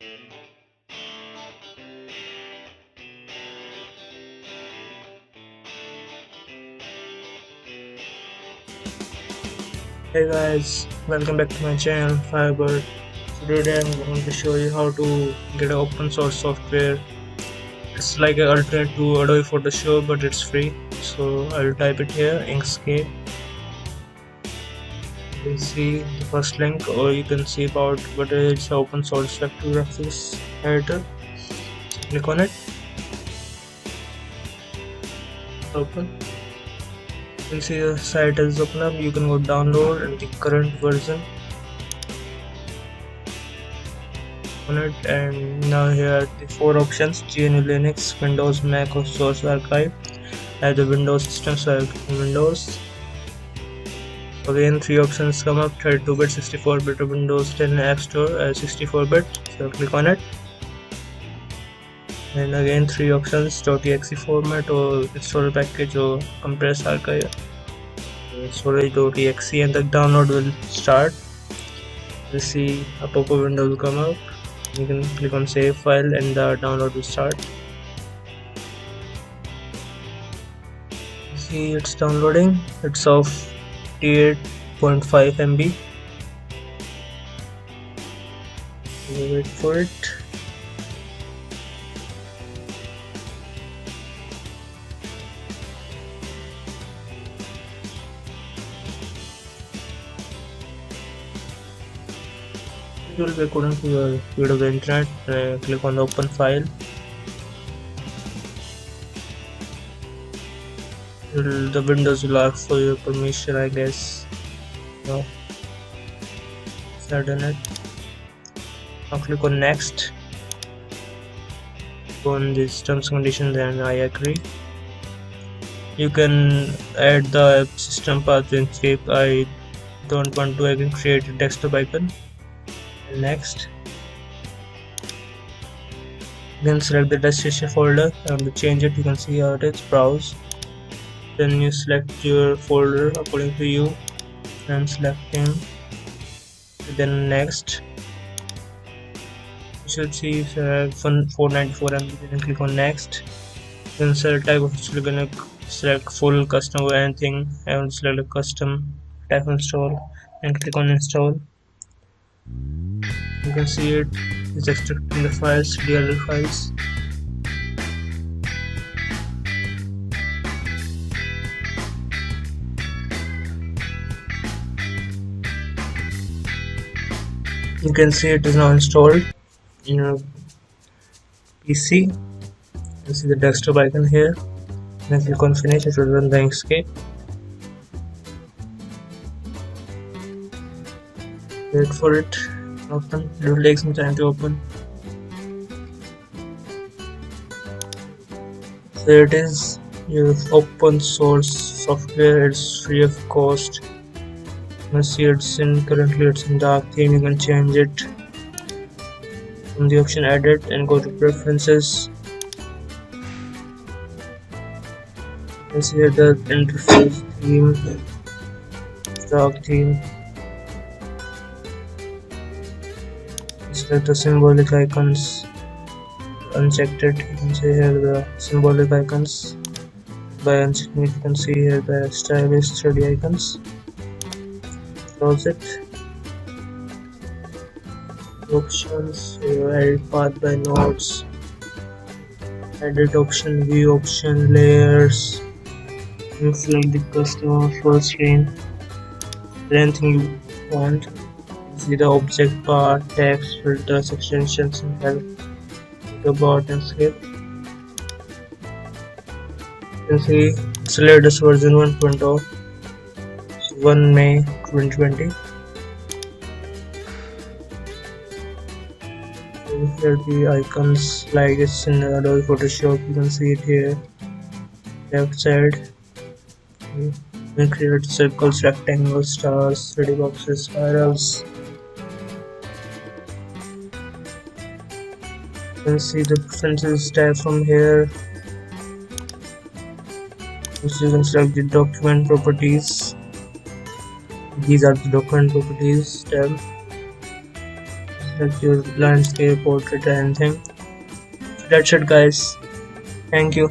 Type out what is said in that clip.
Hey guys, welcome back to my channel Firebird. So today I'm going to show you how to get an open source software. It's like an alternate to Adobe Photoshop, but it's free. So I'll type it here, Inkscape. You can see the first link, or you can see about what is open source vector graphics editor. Click on it. Open. You can see the site is open up. You can go download and the current version on it, and now here are the four options: GNU Linux, Windows, Mac, or Source Archive. I have the Windows system, so I click on Windows. Again, three options come up: 32-bit, 64-bit, or Windows 10 App Store 64-bit. So I'll click on it. And again, three options: .exe format, or installer package, or compress archive. Storage.exe, and the download will start. You'll see a pop-up window will come up. You can click on save file and the download will start. See, it's downloading. It's of 8.5 MB. Wait for it. It will be according to your speed of the internet. Click on the open file. The windows will ask for your permission, I guess. No. Start on it. Now click on next. Go on these terms and conditions, and I agree. You can add the system path to Inkscape. I don't want to. I can create a desktop icon. Next, then select the destination folder. I want to change it. You can see how it is. Browse. Then you select your folder according to you. I'm selecting. Then next, you should see 494 MB. Then click on next. Then select type of install. You're gonna select full, custom, or anything. I want to select a custom type install and click on install. You can see it is extracting the files, DLL files. You can see it is now installed in your PC. You can see the desktop icon here. Then click on finish. It will run the Inkscape. Wait for it. Open. It will take some time to open. Here it is. Your open source software. It's free of cost. You can see currently it's in dark theme. You can change it from the option edit and go to preferences. You can see here the interface theme, dark theme. Select the symbolic icons, unchecked it. You can see here the symbolic icons. By unchecking it, you can see here the stylish 3D icons. Close it. Options, edit path by nodes, edit option, view option, layers. You select the custom full screen, anything you want. See the object bar, text, filters, extensions, and help. About and skip. You can see it's the latest version 1.0, 1 May 2020. Here the icons like it's in Adobe Photoshop. You can see it here. Left side. You can create circles, rectangles, stars, 3D boxes, spirals. You can see the preferences tab from here. So you can select the document properties. These are the document properties tab. like your landscape, portrait, or anything. That's it, guys. Thank you.